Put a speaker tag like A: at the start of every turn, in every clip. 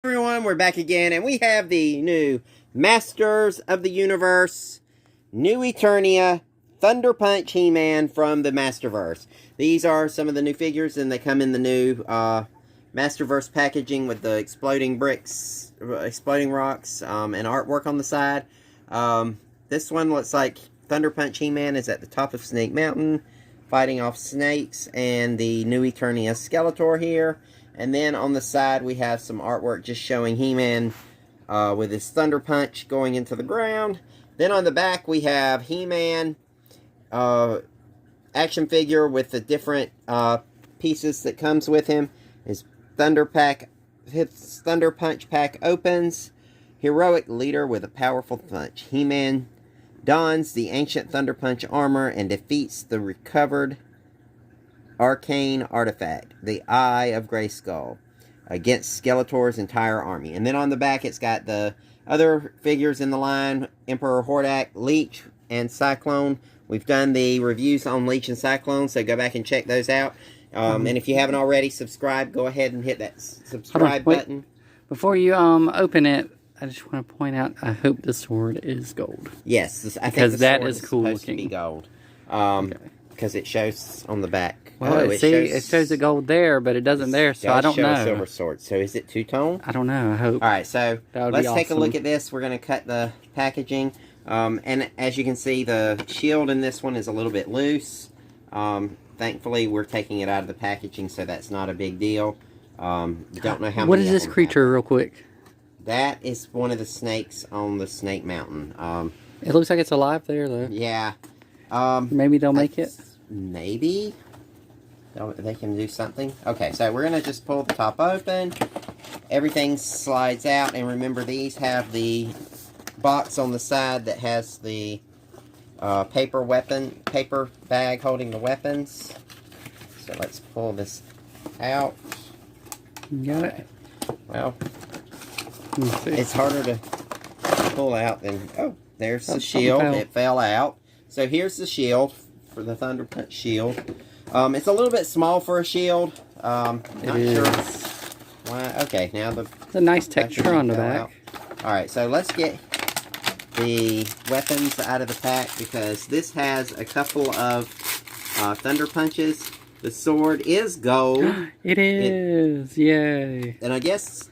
A: Everyone, we're back again, and we have the new Masters of the Universe, new Eternia, Thunder Punch He-Man from the Masterverse. These are some of the new figures, and they come in the new Masterverse packaging with the exploding bricks, exploding rocks, and artwork on the side. This one looks like Thunder Punch He-Man is at the top of Snake Mountain, fighting off snakes, and the new Eternia Skeletor here. And then on the side, we have some artwork just showing He-Man with his Thunder Punch going into the ground. Then on the back, we have He-Man action figure with the different pieces that comes with him. His Thunder Punch pack opens. Heroic leader with a powerful punch. He-Man dons the ancient Thunder Punch armor and defeats the recovered arcane artifact, the Eye of Grayskull, against Skeletor's entire army. And then on the back, it's got the other figures in the line, Emperor Hordak, Leech, and Cyclone. We've done the reviews on Leech and Cyclone, so go back and check those out. And if you haven't already subscribed, go ahead and hit that subscribe button.
B: Before you open it, I just want to point out, I hope the sword is gold.
A: Yes, I think
B: that is cool
A: supposed
B: looking.
A: To be gold. Because it shows on the back.
B: Well, it shows the gold there, but it doesn't there, so I don't know.
A: It does show a silver sword. So is it two-tone?
B: I don't know, I hope.
A: Alright, so let's take a
B: awesome.
A: look at this. We're going to cut the packaging. And as you can see, the shield in this one is a little bit loose. Thankfully, we're taking it out of the packaging, so that's not a big deal. Don't know how
B: What is this creature, real quick?
A: That is one of the snakes on the Snake Mountain.
B: It looks like it's alive there, though.
A: Yeah.
B: Maybe they'll make it?
A: Maybe. They can do something. Okay, so we're going to just pull the top open. Everything slides out. And remember, these have the box on the side that has the paper bag holding the weapons. So let's pull this out.
B: You got it?
A: Well, it's harder to pull out than... Oh, there's the shield. It fell out. So here's the shield for the Thunder Punch shield. It's a little bit small for a shield. Not sure why. Okay, now
B: it's a nice texture on the back.
A: Alright, so let's get the weapons out of the pack because this has a couple of Thunder Punches. The sword is gold.
B: It is! Yay!
A: And I guess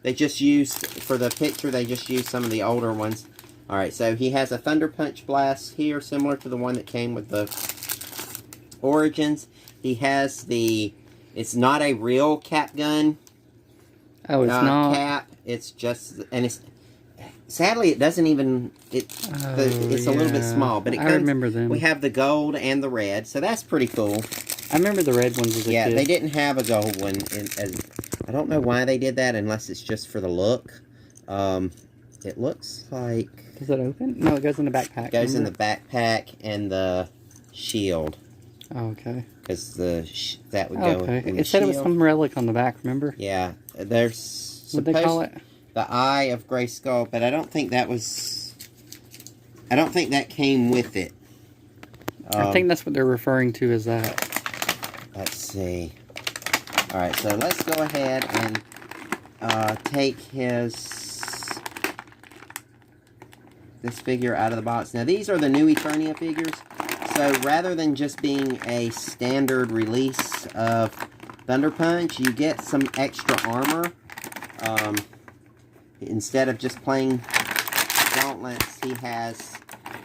A: they just used, for the picture, they just used some of the older ones. Alright, so he has a Thunder Punch blast here, similar to the one that came with the Origins. He has the... It's not a real cap gun.
B: Oh, it's not?
A: Cap. It's just... And it's... Sadly, it doesn't even... It's a little bit small, but it comes...
B: I remember them.
A: We have the gold and the red, so that's pretty cool.
B: I remember the red ones as a kid.
A: Yeah, they didn't have a gold one. I don't know why they did that, unless it's just for the look. It looks like...
B: Does it open? No, it goes in the backpack.
A: It goes in the backpack and the shield.
B: Oh, okay.
A: Because that would go in the
B: It said it was some relic on the back, remember?
A: Yeah. There's...
B: What'd they call it?
A: The Eye of Grayskull, but I don't think that was... I don't think that came with it.
B: I think that's what they're referring to as that.
A: Let's see. Alright, so let's go ahead and take this figure out of the box. Now, these are the new Eternia figures. So, rather than just being a standard release of Thunder Punch, you get some extra armor. Instead of just plain gauntlets, he has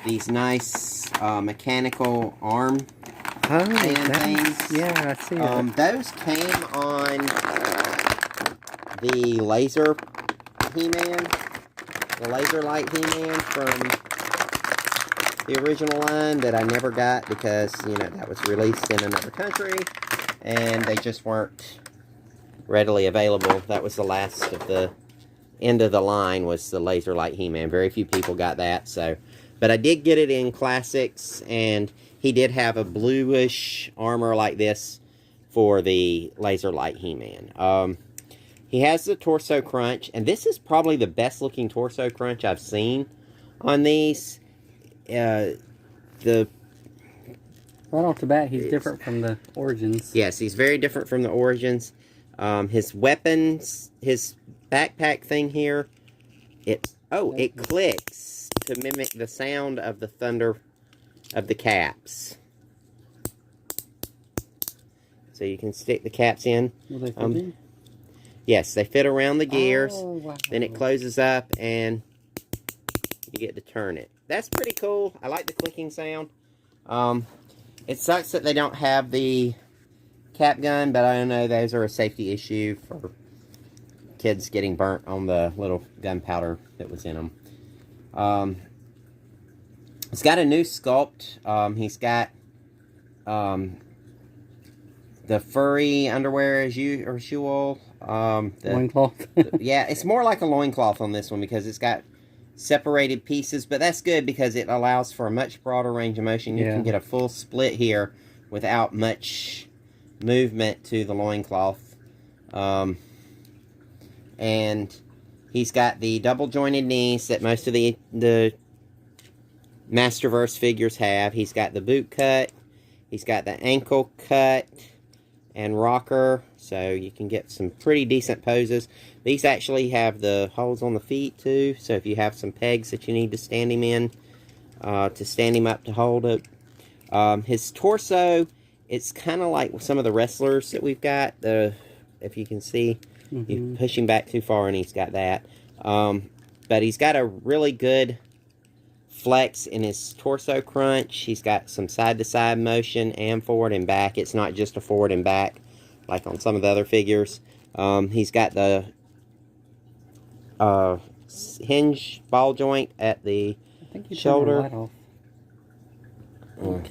A: these nice mechanical arm things.
B: Yeah, I see that.
A: Those came on the laser He-Man. The laser light He-Man from the original line that I never got because, you know, that was released in another country and they just weren't readily available. That was the last of the end of the line, was the laser light He-Man. Very few people got that, so. But I did get it in Classics, and he did have a bluish armor like this for the laser light He-Man. He has the torso crunch, and this is probably the best looking torso crunch I've seen on these.
B: Right off the bat, he's different from the Origins.
A: Yes, he's very different from the Origins. His weapons, his backpack thing here, it clicks to mimic the sound of the thunder of the caps. So you can stick the caps in.
B: Will they fit in?
A: Yes, they fit around the gears.
B: Oh, wow.
A: Then it closes up and you get to turn it. That's pretty cool. I like the clicking sound. It sucks that they don't have the cap gun, but I don't know, those are a safety issue for kids getting burnt on the little gunpowder that was in them. It's got a new sculpt. He's got the furry underwear as usual.
B: Loincloth.
A: Yeah, it's more like a loincloth on this one because it's got separated pieces, but that's good because it allows for a much broader range of motion. You can get a full split here without much movement to the loincloth. And he's got the double jointed knees that most of the Masterverse figures have. He's got the boot cut. He's got the ankle cut and rocker, so you can get some pretty decent poses. These actually have the holes on the feet too, so if you have some pegs that you need to stand him in, to stand him up to hold it. His torso, it's kind of like some of the wrestlers that we've got. If you can see, you push him back too far and he's got that. But he's got a really good flex in his torso crunch. He's got some side-to-side motion and forward and back. It's not just a forward and back like on some of the other figures. He's got the hinge ball joint at the shoulder.
B: Light off.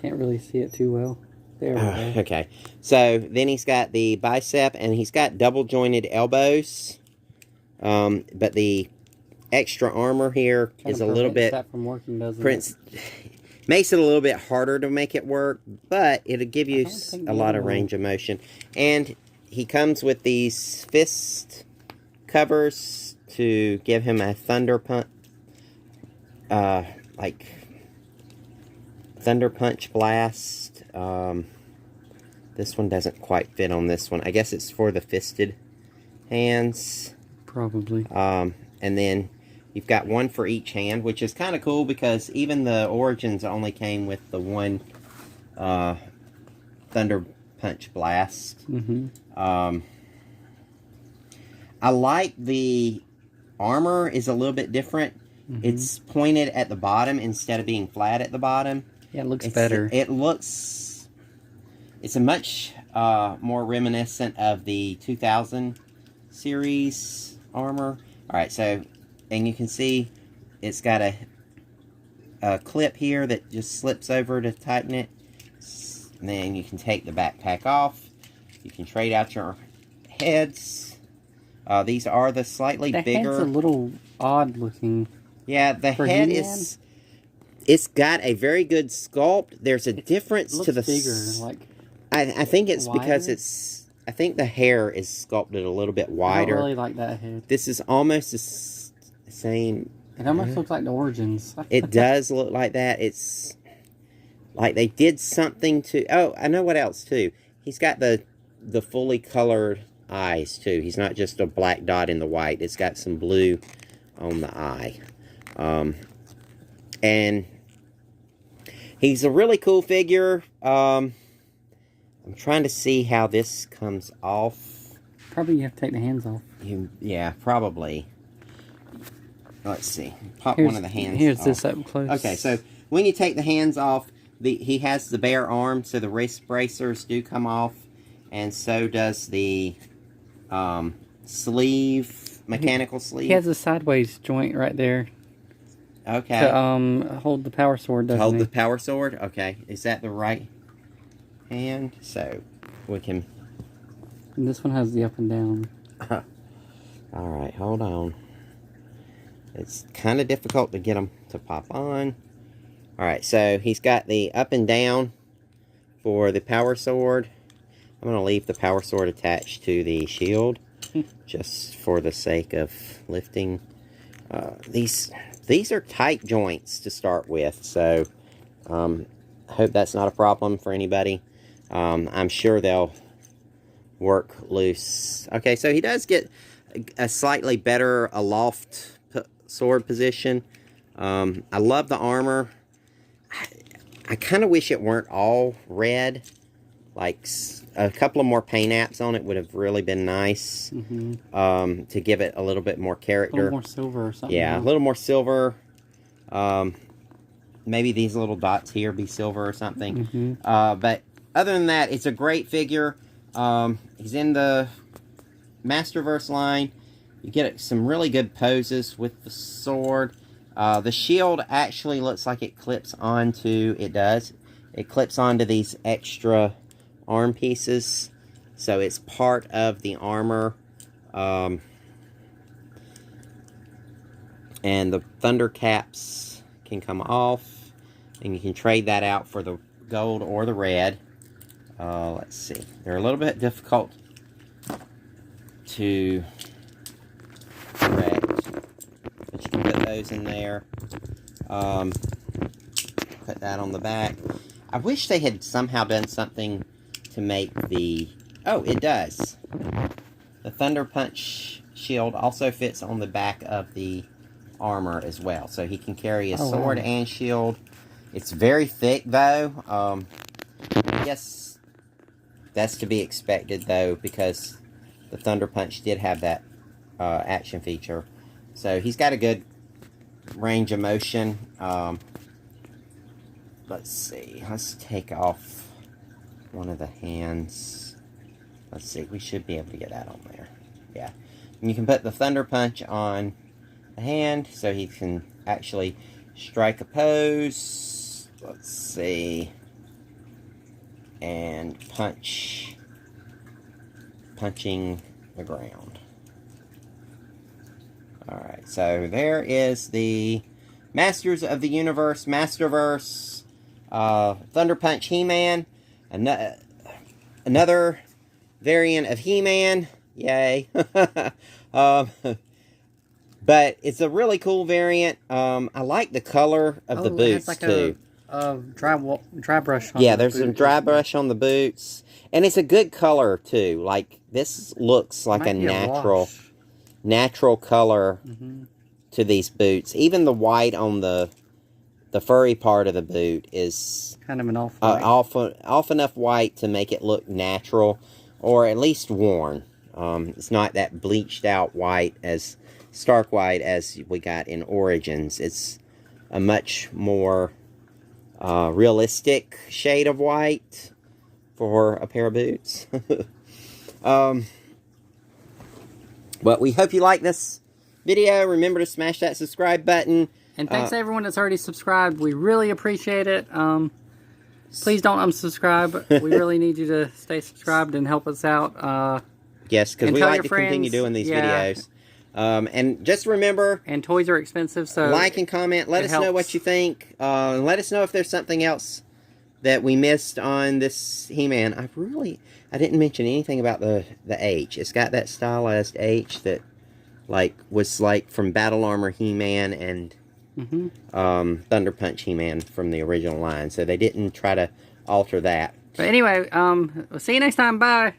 B: Can't really see it too well. There we go.
A: Okay, so then he's got the bicep and he's got double jointed elbows. But the extra armor here is a little bit
B: from working, doesn't it?
A: Makes it a little bit harder to make it work, but it'll give you a lot of range of motion. And he comes with these fist covers to give him a thunder punch, like thunder punch blast. This one doesn't quite fit on this one. I guess it's for the fisted hands.
B: Probably.
A: And then you've got one for each hand, which is kind of cool because even the Origins only came with the one Thunder Punch Blast. I like the armor is a little bit different. It's pointed at the bottom instead of being flat at the bottom.
B: Yeah, it looks better.
A: It's a much more reminiscent of the 2000 series armor. Alright, so, and you can see it's got a clip here that just slips over to tighten it. And then you can take the backpack off. You can trade out your heads. These are the slightly bigger.
B: The head's a little odd looking.
A: Yeah, the head is. It's got a very good sculpt. There's a difference to the.
B: Bigger, like.
A: I think it's
B: wider?
A: because it's. I think the hair is sculpted a little bit wider.
B: I don't really like that head.
A: This is almost the same.
B: It almost looks like the Origins.
A: It does look like that. It's like they did something to. Oh, I know what else too. He's got the fully colored eyes too. He's not just a black dot in the white. It's got some blue on the eye, and he's a really cool figure. I'm trying to see how this comes off.
B: Probably you have to take the hands off.
A: Yeah, probably. Let's see. Pop one of the hands
B: Here's
A: off.
B: this up close.
A: Okay, so when you take the hands off, he has the bare arm, so the wrist bracers do come off, and so does the sleeve, mechanical sleeve.
B: He has a sideways joint right there.
A: Okay.
B: To hold the power sword, doesn't he?
A: Hold the power sword? Okay. Is that the right hand? So we can...
B: And this one has the up and down.
A: Alright, hold on. It's kind of difficult to get them to pop on. Alright, so he's got the up and down for the power sword. I'm going to leave the power sword attached to the shield just for the sake of lifting. These are tight joints to start with, so I hope that's not a problem for anybody. I'm sure they'll work loose. Okay, so he does get a slightly better aloft sword position. I love the armor. I kind of wish it weren't all red. Like a couple of more paint apps on it would have really been nice. To give it a little bit more character.
B: A little more silver or something.
A: Yeah, a little more silver. Maybe these little dots here be silver or something. But other than that, it's a great figure. He's in the Masterverse line. You get some really good poses with the sword. The shield actually looks like it clips onto, it does. It clips onto these extra arm pieces. So it's part of the armor. And the thunder caps can come off. And you can trade that out for the gold or the red. Let's see. They're a little bit difficult to correct. But you can put those in there. Put that on the back. I wish they had somehow done something to make the... Oh, it does. The Thunder Punch shield also fits on the back of the armor as well. So he can carry a sword and shield. It's very thick, though. I guess that's to be expected, though, because the Thunder Punch did have that action feature. So he's got a good range of motion. Let's see. Let's take off one of the hands. Let's see. We should be able to get that on there. Yeah. And you can put the Thunder Punch on the hand so he can actually strike a pose. Let's see. And punching the ground. Alright, so there is the Masters of the Universe, Masterverse, Thunder Punch He-Man, another variant of He-Man, yay. But it's a really cool variant. I like the color of the boots, like too.
B: Dry brush on
A: there's some dry brush on the boots. And it's a good color, too. Like, this looks like a natural color to these boots. Even the white on the furry part of the boot is
B: kind of an off-white.
A: Off enough white to make it look natural, or at least worn. It's not that bleached out white, as stark white as we got in Origins. It's a much more realistic shade of white for a pair of boots. But we hope you like this video. Remember to smash that subscribe button.
B: And thanks to everyone that's already subscribed. We really appreciate it. Please don't unsubscribe. We really need you to stay subscribed and help us out.
A: Yes, because we like to continue doing these videos. And just remember...
B: And toys are expensive, so...
A: Like and comment. Let us know what you think. And let us know if there's something else that we missed on this He-Man. I didn't mention anything about the H. It's got that stylized H that was from Battle Armor He-Man and Thunder Punch He-Man from the original line. So they didn't try to alter that.
B: But anyway, we'll see you next time. Bye.